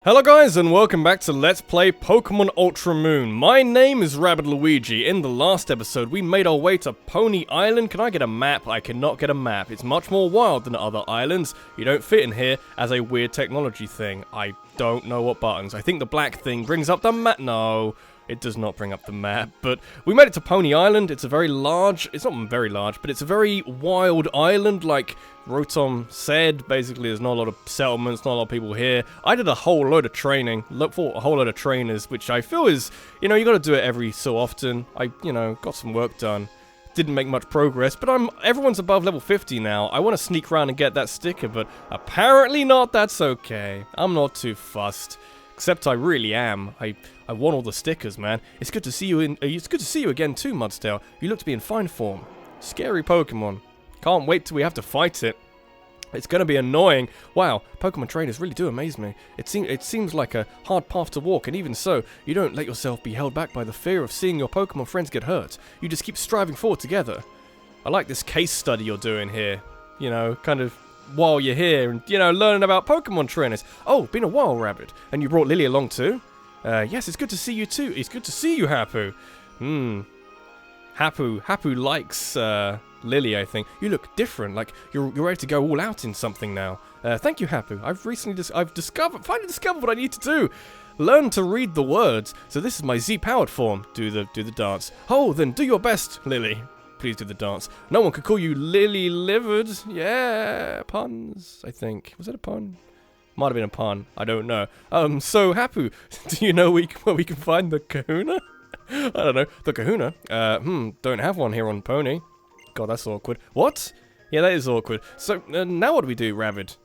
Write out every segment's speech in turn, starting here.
Hello guys and welcome back to Let's Play Pokemon Ultra Moon. My name is Rabbit Luigi. In the last episode we made our way to Pony Island. Can I get a map? I cannot get a map. It's much more wild than other islands. You don't fit in here as a weird technology thing. I don't know what buttons. I think the black thing brings up the map. No, it does not bring up the map. But we made it to Pony Island. It's a very large, it's not very large, but it's a very wild island like Rotom said. Basically, there's not a lot of settlements, not a lot of people here. I did a whole load of training, looked for a whole load of trainers, which I feel is, you know, you gotta do it every so often. I, got some work done. Didn't make much progress, but everyone's above level 50 now. I want to sneak around and get that sticker, but apparently not. That's okay. I'm not too fussed. Except I really am. I want all the stickers, man. It's good to see you it's good to see you again too, Mudsdale. You look to be in fine form. Scary Pokemon. Can't wait till we have to fight it. It's gonna be annoying. Wow, Pokemon trainers really do amaze me. It seems like a hard path to walk, and even so, you don't let yourself be held back by the fear of seeing your Pokemon friends get hurt. You just keep striving forward together. I like this case study you're doing here. You know, kind of while you're here and, learning about Pokemon trainers. Oh, been a while, Rabbit. And you brought Lily along too? Yes, it's good to see you too. It's good to see you, Hapu. Hapu likes, Lily, I think. You look different, like you're ready to go all out in something now. Thank you, Hapu. I've recently finally discovered what I need to do. Learn to read the words. So this is my Z-powered form. Do the dance. Oh, then do your best, Lily. Please do the dance. No one could call you lily-livered. Yeah, puns, I think. Was that a pun? Might have been a pun. I don't know. So, Hapu, do you know where we can find the kahuna? I don't know. The kahuna? Don't have one here on Pony. God, that's awkward. What? Yeah, that is awkward. So, now what do we do, Rabbit?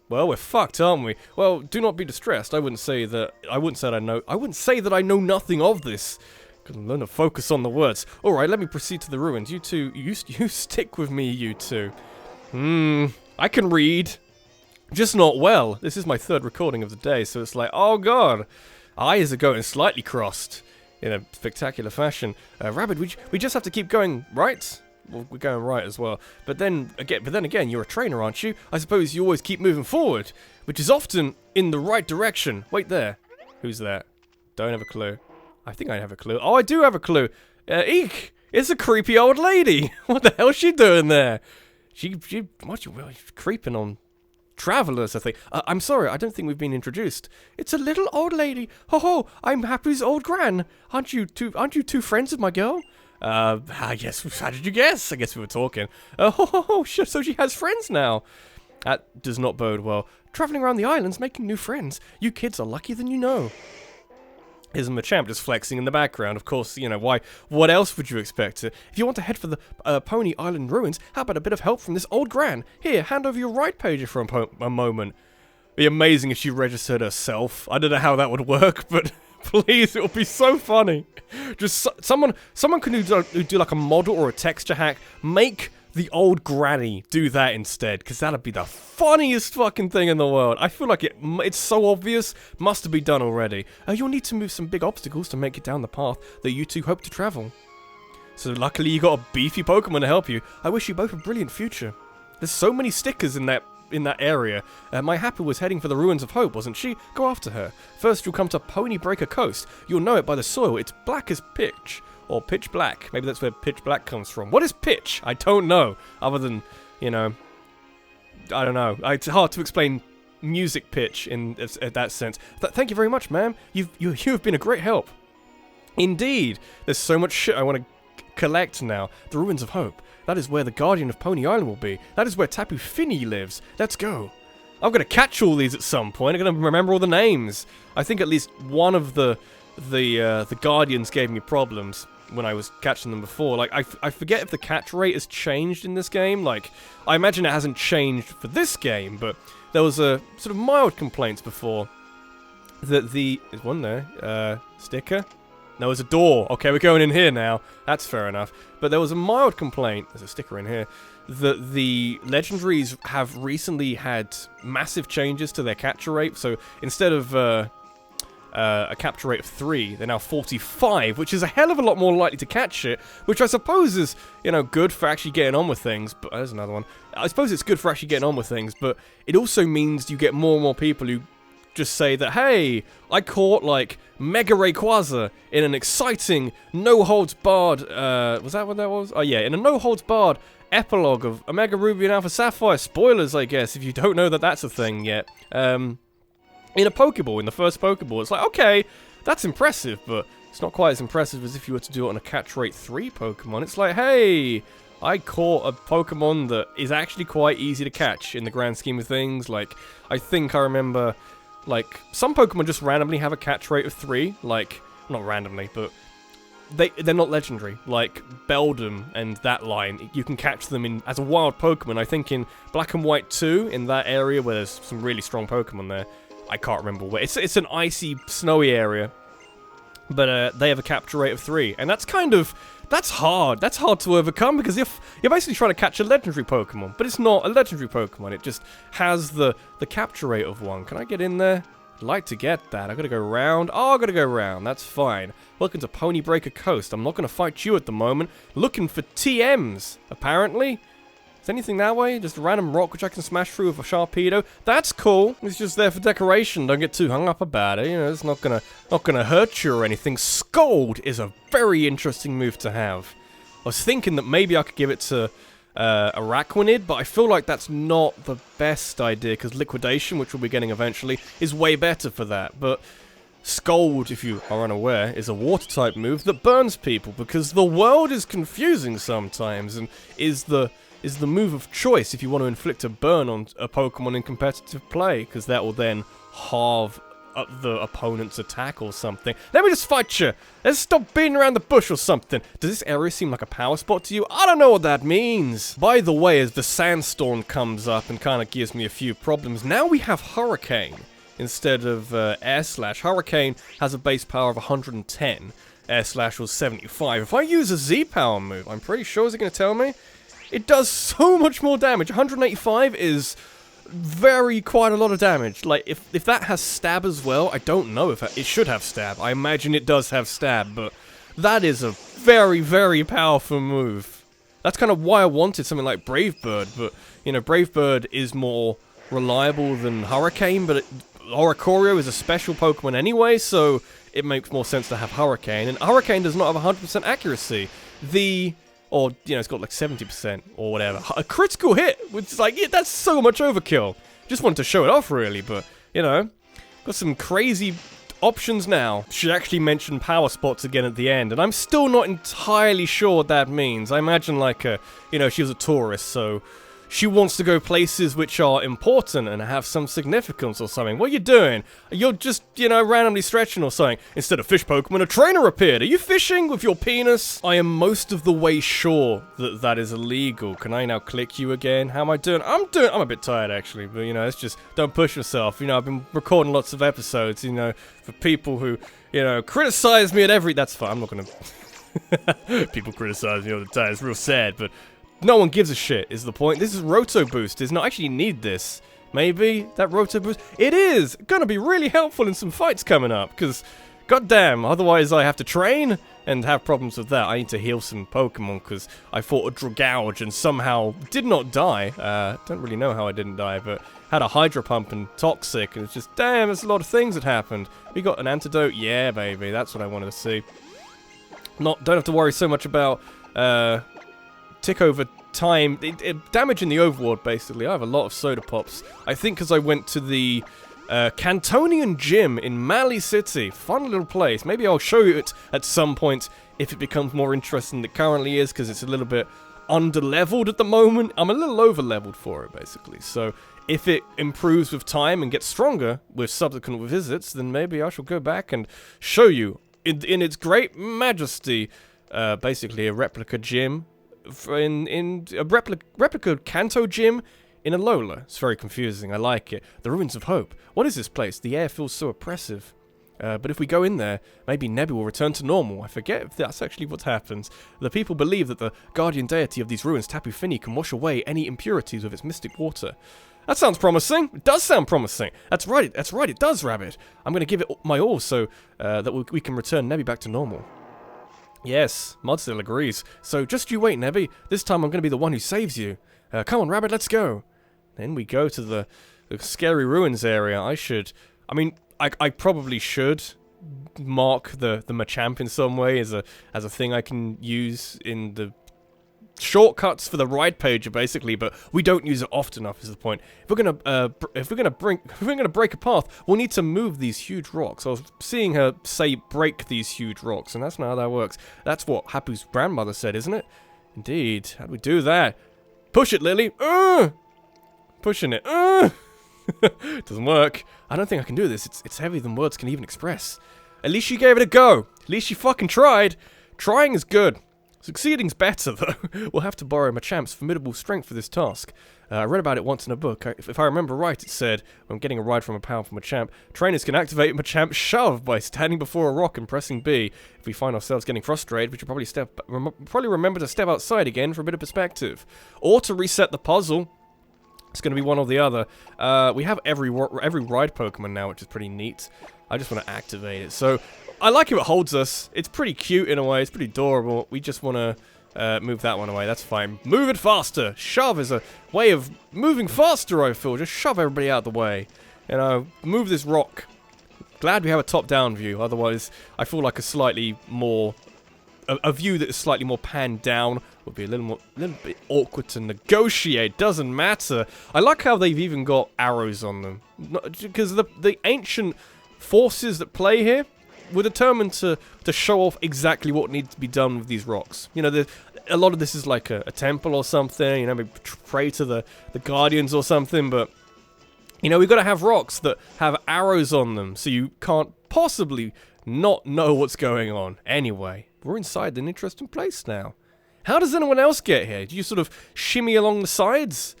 Well, we're fucked, aren't we? Well, do not be distressed. I wouldn't say that I know nothing of this. Learn to focus on the words. Alright, let me proceed to the ruins. You two, you stick with me, you two. I can read. Just not well. This is my third recording of the day, so it's like, oh god. Eyes are going slightly crossed. In a spectacular fashion. Rabbit, we just have to keep going, right? Well, we're going right as well. But then again, you're a trainer, aren't you? I suppose you always keep moving forward, which is often in the right direction. Wait there. Who's that? Don't have a clue. I think I have a clue. Oh, I do have a clue. Eek! It's a creepy old lady. What the hell's she doing there? She's creeping on travelers, I think. I'm sorry, I don't think we've been introduced. It's a little old lady. Ho ho! I'm Happy's old gran. Aren't you two friends of my girl? I guess. How did you guess? I guess we were talking. So she has friends now. That does not bode well. Traveling around the islands, making new friends. You kids are luckier than you know. Here's Machamp just flexing in the background. Of course, why? What else would you expect? If you want to head for the Pony Island ruins, how about a bit of help from this old gran? Here, hand over your right pager for a moment. It'd be amazing if she registered herself. I don't know how that would work, but please, it would be so funny. Just someone can do like a model or a texture hack. Make the old granny do that instead, because that'd be the funniest fucking thing in the world. I feel like it's so obvious, must have been done already. You'll need to move some big obstacles to make it down the path that you two hope to travel. So luckily you got a beefy Pokemon to help you. I wish you both a brilliant future. There's so many stickers in that area. My Happy was heading for the Ruins of Hope, wasn't she? Go after her. First you'll come to Pony Breaker Coast. You'll know it by the soil. It's black as pitch. Or pitch black. Maybe that's where pitch black comes from. What is pitch? I don't know. Other than, I don't know. It's hard to explain music pitch in that sense. Thank you very much, ma'am. You have been a great help. Indeed. There's so much shit I want to collect now. The Ruins of Hope. That is where the Guardian of Pony Island will be. That is where Tapu Fini lives. Let's go. I'm going to catch all these at some point. I'm going to remember all the names. I think at least one of the Guardians gave me problems when I was catching them before. Like, I forget if the catch rate has changed in this game. Like, I imagine it hasn't changed for this game, but there was a sort of mild complaints before that is one there, sticker? No, there's a door. Okay, we're going in here now. That's fair enough. But there was a mild complaint, there's a sticker in here, that the legendaries have recently had massive changes to their capture rate. So instead of a capture rate of 3, they're now 45, which is a hell of a lot more likely to catch it, which I suppose is, good for actually getting on with things. But there's another one. I suppose it's good for actually getting on with things, but it also means you get more and more people who just say that, hey, I caught, like, Mega Rayquaza in an exciting, no-holds-barred, was that what that was? Oh, yeah, in a no-holds-barred epilogue of Omega Ruby and Alpha Sapphire. Spoilers, I guess, if you don't know that that's a thing yet. In a Pokeball, in the first Pokeball, it's like, okay, that's impressive, but it's not quite as impressive as if you were to do it on a catch rate 3 Pokemon. It's like, hey, I caught a Pokemon that is actually quite easy to catch in the grand scheme of things. Like, I think I remember, like, some Pokemon just randomly have a catch rate of 3. Like, not randomly, but they're not legendary. Like, Beldum and that line, you can catch them in as a wild Pokemon. I think in Black and White 2, in that area where there's some really strong Pokemon there. I can't remember where. It's an icy, snowy area. But they have a capture rate of 3. And that's kind of... That's hard. That's hard to overcome because if you're basically trying to catch a legendary Pokemon, but it's not a legendary Pokemon. It just has the capture rate of 1. Can I get in there? I'd like to get that. I gotta go round. Oh, I gotta go round. That's fine. Welcome to Pony Breaker Coast. I'm not gonna fight you at the moment. Looking for TMs, apparently. Is anything that way? Just a random rock which I can smash through with a Sharpedo. That's cool. It's just there for decoration. Don't get too hung up about it. You know, it's not gonna hurt you or anything. Scold is a very interesting move to have. I was thinking that maybe I could give it to Araquanid, but I feel like that's not the best idea because Liquidation, which we'll be getting eventually, is way better for that. But Scold, if you are unaware, is a water-type move that burns people because the world is confusing sometimes and is the move of choice if you want to inflict a burn on a Pokemon in competitive play, because that will then halve the opponent's attack or something. Let me just fight you! Let's stop beating around the bush or something. Does this area seem like a power spot to you? I don't know what that means. By the way, as the Sandstorm comes up and kind of gives me a few problems, now we have Hurricane instead of Air Slash. Hurricane has a base power of 110. Air Slash was 75. If I use a Z-Power move, I'm pretty sure, is it going to tell me? It does so much more damage. 185 is quite a lot of damage. Like, if that has stab as well, I don't know if it should have stab. I imagine it does have stab, but that is a very, very powerful move. That's kind of why I wanted something like Brave Bird, but, you know, Brave Bird is more reliable than Hurricane, but Oricorio is a special Pokemon anyway, so it makes more sense to have Hurricane. And Hurricane does not have 100% accuracy. Or, you know, it's got like 70% or whatever. A critical hit, which is like, yeah, that's so much overkill. Just wanted to show it off, really, but, you know, got some crazy options now. Should actually mention power spots again at the end, and I'm still not entirely sure what that means. I imagine, like, you know, she was a tourist, so she wants to go places which are important and have some significance or something. What are you doing? You're just, you know, randomly stretching or something. Instead of fish Pokemon, a trainer appeared. Are you fishing with your penis? I am most of the way sure that that is illegal. Can I now click you again? How am I doing? I'm a bit tired, actually, but, you know, it's just, don't push yourself. You know, I've been recording lots of episodes, you know, for people who, you know, criticize me at every... That's fine, I'm not gonna... People criticize me all the time. It's real sad, but... No one gives a shit, is the point. This is Roto Boost. It's not actually you need this. Maybe that Roto Boost. It is gonna be really helpful in some fights coming up, because, goddamn, otherwise I have to train and have problems with that. I need to heal some Pokemon, because I fought a Dragouge and somehow did not die. Don't really know how I didn't die, but had a Hydro Pump and Toxic, and it's just, damn, there's a lot of things that happened. We got an antidote. Yeah, baby, that's what I wanted to see. Don't have to worry so much about, tick over time, damage in the overworld, basically. I have a lot of soda pops. I think because I went to the Cantonian Gym in Mali City. Fun little place. Maybe I'll show you it at some point if it becomes more interesting than it currently is, because it's a little bit under-leveled at the moment. I'm a little over-leveled for it, basically. So if it improves with time and gets stronger with subsequent visits, then maybe I shall go back and show you in its great majesty, basically a replica gym. In a replica Kanto gym in Alola. It's very confusing. I like it. The Ruins of Hope. What is this place? The air feels so oppressive. But if we go in there, maybe Nebby will return to normal. I forget if that's actually what happens. The people believe that the guardian deity of these ruins, Tapu Fini, can wash away any impurities with its mystic water. That sounds promising. It does sound promising. That's right. That's right. It does, Rabbit. I'm going to give it my all so that we can return Nebby back to normal. Yes, Mudsdale agrees. So just you wait, Nebby. This time I'm going to be the one who saves you. Come on, Rabbit, let's go. Then we go to the scary ruins area. I should I mean, I probably should mark the Machamp in some way as a thing I can use in the shortcuts for the ride page, basically, but we don't use it often enough. Is the point? If we're gonna break a path, we'll need to move these huge rocks. I was seeing her say break these huge rocks, and that's not how that works. That's what Hapu's grandmother said, isn't it? Indeed. How do we do that? Push it, Lily. Pushing it. Doesn't work. I don't think I can do this. It's heavier than words can even express. At least she gave it a go. At least she fucking tried. Trying is good. Succeeding's better, though. We'll have to borrow Machamp's formidable strength for this task. I read about it once in a book. If I remember right, it said, when getting a ride from a powerful Machamp, trainers can activate Machamp's shove by standing before a rock and pressing B. If we find ourselves getting frustrated, we should probably remember to step outside again for a bit of perspective. Or to reset the puzzle. It's going to be one or the other. We have every ride Pokemon now, which is pretty neat. I just want to activate it. So, I like how it holds us. It's pretty cute in a way. It's pretty adorable. We just want to move that one away. That's fine. Move it faster. Shove is a way of moving faster, I feel. Just shove everybody out of the way. You know, move this rock. Glad we have a top-down view. Otherwise, I feel like a slightly more... A view that is slightly more panned down would be a little bit awkward to negotiate. Doesn't matter. I like how they've even got arrows on them. Because the ancient forces that play here were determined to show off exactly what needs to be done with these rocks. You know, a lot of this is like a temple or something. You know, maybe pray to the guardians or something. But, you know, we've got to have rocks that have arrows on them. So you can't possibly not know what's going on. Anyway, we're inside an interesting place now. How does anyone else get here? Do you sort of shimmy along the sides?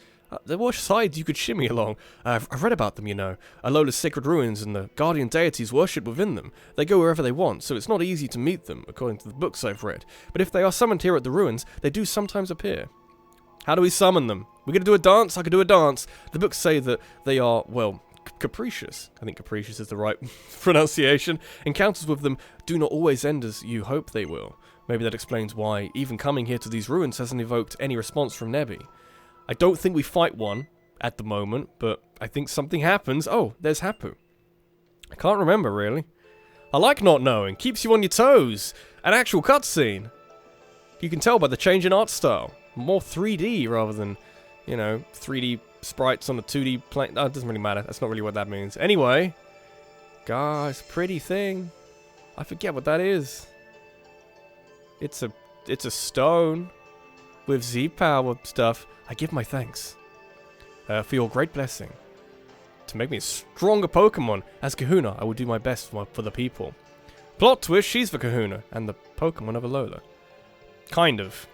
There were sides you could shimmy along. I've read about them, you know. Alola's sacred ruins and the guardian deities worshipped within them. They go wherever they want, so it's not easy to meet them, according to the books I've read. But if they are summoned here at the ruins, they do sometimes appear. How do we summon them? We're going to do a dance? I could do a dance. The books say that they are, well, capricious. I think capricious is the right pronunciation. Encounters with them do not always end as you hope they will. Maybe that explains why even coming here to these ruins hasn't evoked any response from Nebby. I don't think we fight one at the moment, but I think something happens. Oh, there's Hapu. I can't remember, really. I like not knowing. Keeps you on your toes. An actual cutscene. You can tell by the change in art style. More 3D rather than, you know, 3D sprites on a 2D plane. Oh, it doesn't really matter. That's not really what that means. Anyway. Guys, pretty thing. I forget what that is. It's a stone with Z-power stuff. I give my thanks for your great blessing to make me a stronger Pokemon. As Kahuna, I will do my best for the people. Plot twist, she's the Kahuna and the Pokemon of Alola. Kind of.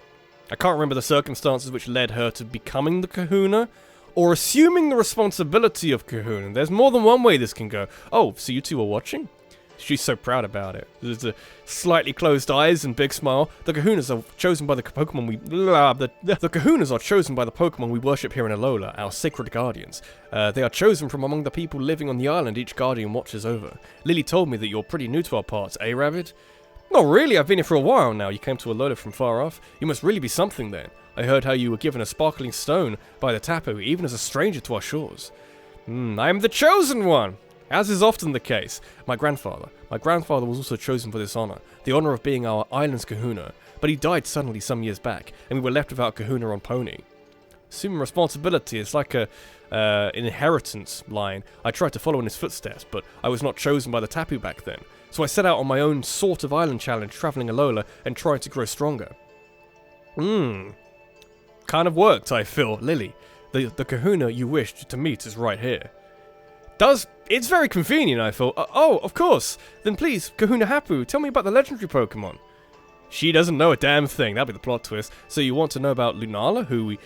I can't remember the circumstances which led her to becoming the Kahuna or assuming the responsibility of Kahuna. There's more than one way this can go. Oh, so you two are watching? She's so proud about it. There's a slightly closed eyes and big smile. The Kahunas are chosen by the Pokemon we... The Kahunas are chosen by the Pokemon we worship here in Alola, our sacred guardians. They are chosen from among the people living on the island each guardian watches over. Lily told me that you're pretty new to our parts, eh, Rabbit? Not really, I've been here for a while now. You came to Alola from far off. You must really be something then. I heard how you were given a sparkling stone by the Tapu, even as a stranger to our shores. I am the chosen one! As is often the case, my grandfather was also chosen for this honor, the honor of being our island's Kahuna, but he died suddenly some years back, and we were left without Kahuna on Pony. Assuming responsibility is like an inheritance line. I tried to follow in his footsteps, but I was not chosen by the Tapu back then, so I set out on my own sort of island challenge, traveling Alola and trying to grow stronger. Kind of worked, I feel. Lily, the Kahuna you wished to meet is right here. It's very convenient, I thought. Oh, of course. Then please, Kahuna Hapu, tell me about the legendary Pokemon. She doesn't know a damn thing. That'll be the plot twist. So you want to know about Lunala, who we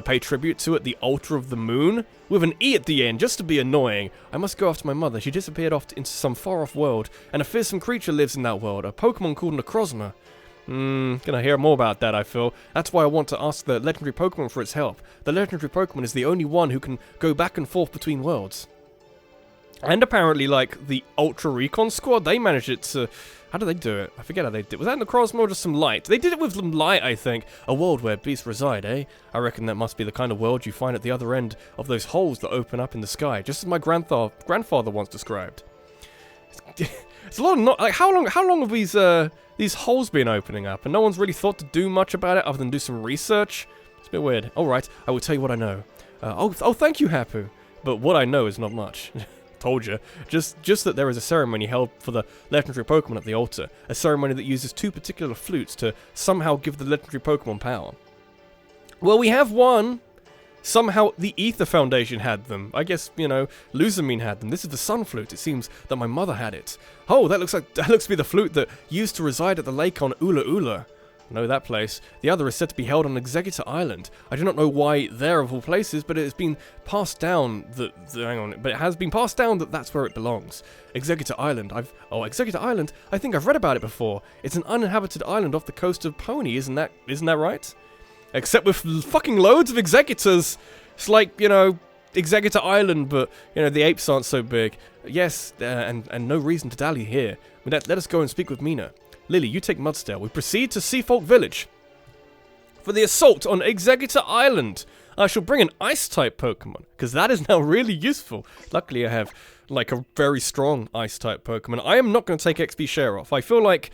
pay tribute to at the Altar of the Moon? With an E at the end, just to be annoying. I must go after my mother. She disappeared off into some far-off world, and a fearsome creature lives in that world, a Pokemon called Necrozma. Gonna hear more about that, I feel. That's why I want to ask the legendary Pokemon for its help. The legendary Pokemon is the only one who can go back and forth between worlds. And apparently, like, the Ultra Recon Squad, they managed it to... How did they do it? I forget how they did it. Was that Necrozma or just some light? They did it with some light, I think. A world where beasts reside, eh? I reckon that must be the kind of world you find at the other end of those holes that open up in the sky, just as my grandfather once described. It's a lot of like, how long have these holes been opening up, and no one's really thought to do much about it other than do some research? It's a bit weird. Alright, I will tell you what I know. Oh, thank you, Hapu. But what I know is not much. Told you. Just that there is a ceremony held for the legendary Pokemon at the altar. A ceremony that uses 2 particular flutes to somehow give the legendary Pokemon power. Well, we have one. Somehow the Ether Foundation had them. I guess, you know, Luzamine had them. This is the Sun Flute. It seems that my mother had it. Oh, that looks to be the flute that used to reside at the lake on Ula Ula. I know that place. The other is said to be held on Executor Island. I do not know why there of all places, but it has been passed down but it has been passed down that that's where it belongs. Executor Island. Executor Island. I think I've read about it before. It's an uninhabited island off the coast of Pony, isn't that right? Except with fucking loads of executors. It's like, you know, Executor Island, but, you know, the apes aren't so big. Yes, and no reason to dally here. Let us go and speak with Mina. Lily, you take Mudsdale. We proceed to Seafolk Village for the assault on Executor Island. I shall bring an Ice-type Pokemon, because that is now really useful. Luckily, I have, like, a very strong Ice-type Pokemon. I am not going to take XP share off. I feel like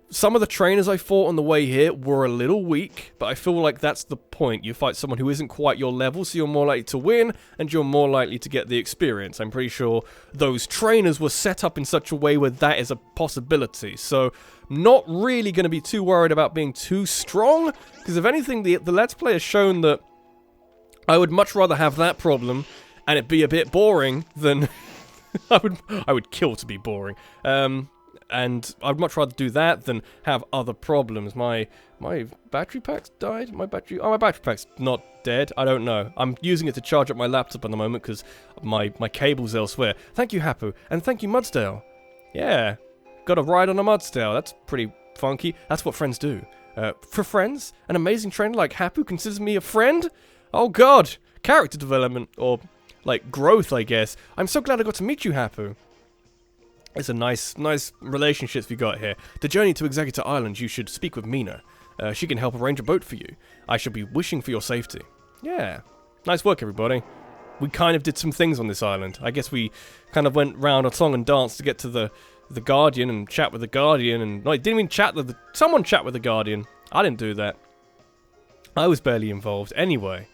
some of the trainers I fought on the way here were a little weak, but I feel like that's the point. You fight someone who isn't quite your level, so you're more likely to win, and you're more likely to get the experience. I'm pretty sure those trainers were set up in such a way where that is a possibility. So, not really going to be too worried about being too strong, because if anything, the Let's Play has shown that I would much rather have that problem, and it be a bit boring, than... I would kill to be boring. And I'd much rather do that than have other problems. My battery pack's died? My battery pack's not dead. I don't know. I'm using it to charge up my laptop at the moment because my cable's elsewhere. Thank you, Hapu, and thank you, Mudsdale. Yeah, got a ride on a Mudsdale. That's pretty funky. That's what friends do. For friends, an amazing trainer like Hapu considers me a friend? Oh god, character development, or like growth, I guess. I'm so glad I got to meet you, Hapu. It's a nice relationships we got here. The journey to Executor Island, you should speak with Mina. She can help arrange a boat for you. I shall be wishing for your safety. Yeah. Nice work, everybody. We kind of did some things on this island. I guess we kind of went round a song and dance to get to the Guardian and chat with the Guardian. And no, I didn't even chat with someone chat with the Guardian. I didn't do that. I was barely involved. Anyway.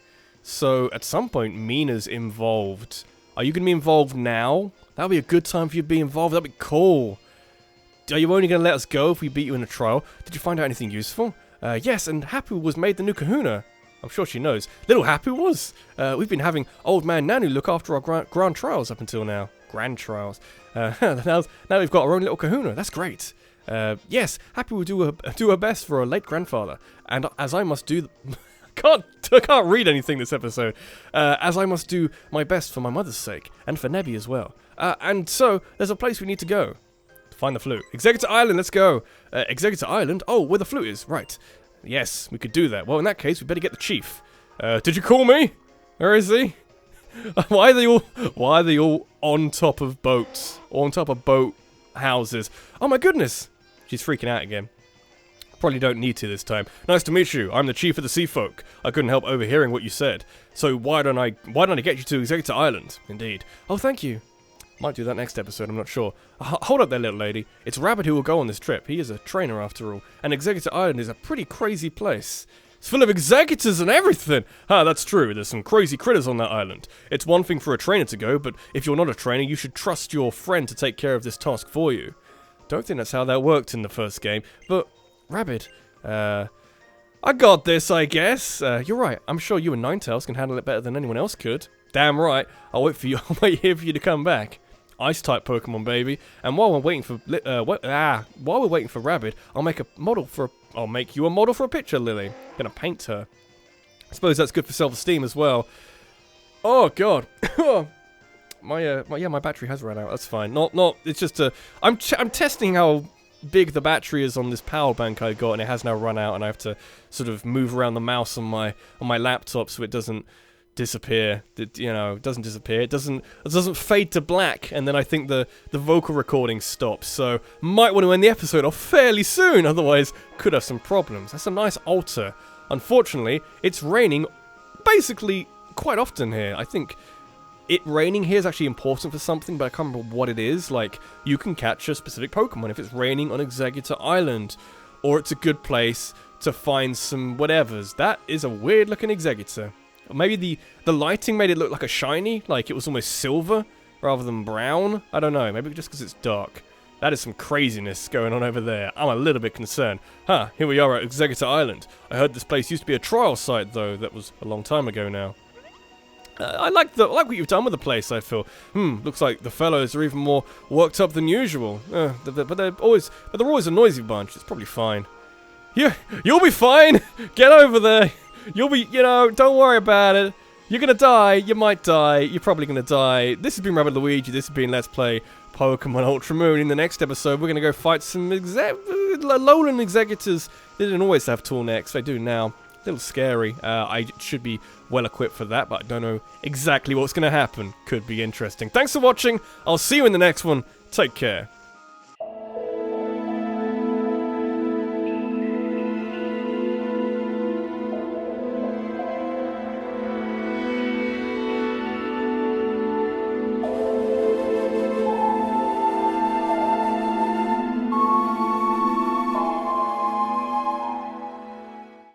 So, at some point, Mina's involved. Are you going to be involved now? That would be a good time for you to be involved. That'd be cool. Are you only going to let us go if we beat you in a trial? Did you find out anything useful? Yes, and Hapu was made the new kahuna. I'm sure she knows. Little Hapu was. We've been having Old Man Nanu look after our grand trials up until now. Grand trials. Now we've got our own little kahuna. That's great. Yes, Hapu will do her best for her late grandfather. And as I must do... I can't read anything this episode. As I must do my best for my mother's sake, and for Nebby as well. And so, there's a place we need to go. To find the flute. Executor Island, let's go. Executor Island? Oh, where the flute is. Right. Yes, we could do that. Well, in that case, we better get the chief. Did you call me? Where is he? Why are they all on top of boats? Or on top of boat houses? Oh my goodness. She's freaking out again. Probably don't need to this time. Nice to meet you. I'm the chief of the Sea Folk. I couldn't help overhearing what you said. So why don't I get you to Executor Island? Indeed. Oh, thank you. Might do that next episode, I'm not sure. Hold up there, little lady. It's Rabbit who will go on this trip. He is a trainer after all. And Executor Island is a pretty crazy place. It's full of executors and everything. That's true. There's some crazy critters on that island. It's one thing for a trainer to go, but if you're not a trainer, you should trust your friend to take care of this task for you. Don't think that's how that worked in the first game, but... Rabbit, I got this, I guess. You're right. I'm sure you and Ninetales can handle it better than anyone else could. Damn right. I'll wait here for you to come back. Ice-type Pokemon, baby. And while we're waiting for Rabbit, I'll make you a model for a picture, Lily. Gonna paint her. I suppose that's good for self-esteem as well. Oh God. my battery has run out. That's fine. It's just I'm testing how big the battery is on this power bank I got, and it has now run out, and I have to sort of move around the mouse on my laptop so it doesn't disappear. It doesn't disappear. It doesn't fade to black, and then I think the vocal recording stops. So might want to end the episode off fairly soon, otherwise could have some problems. That's a nice altar. Unfortunately, it's raining basically quite often here. I think it raining here is actually important for something, but I can't remember what it is. Like, you can catch a specific Pokemon if it's raining on Executor Island, or it's a good place to find some whatevers. That is a weird looking Executor. Or maybe the lighting made it look like a shiny, like it was almost silver rather than brown. I don't know, maybe just because it's dark. That is some craziness going on over there. I'm a little bit concerned. Here we are at Executor Island. I heard this place used to be a trial site, though. That was a long time ago now. I like what you've done with the place, I feel. Looks like the fellows are even more worked up than usual. But they're always a noisy bunch. It's probably fine. You'll be fine! Get over there! You'll be, don't worry about it. You're gonna die. You might die. You're probably gonna die. This has been Rabbit Luigi. This has been Let's Play Pokemon Ultra Moon. In the next episode, we're gonna go fight some lowland executors. They didn't always have tall necks. They do now. A little scary. I should be well equipped for that, but I don't know exactly what's gonna happen. Could be interesting. Thanks for watching. I'll see you in the next one. Take care.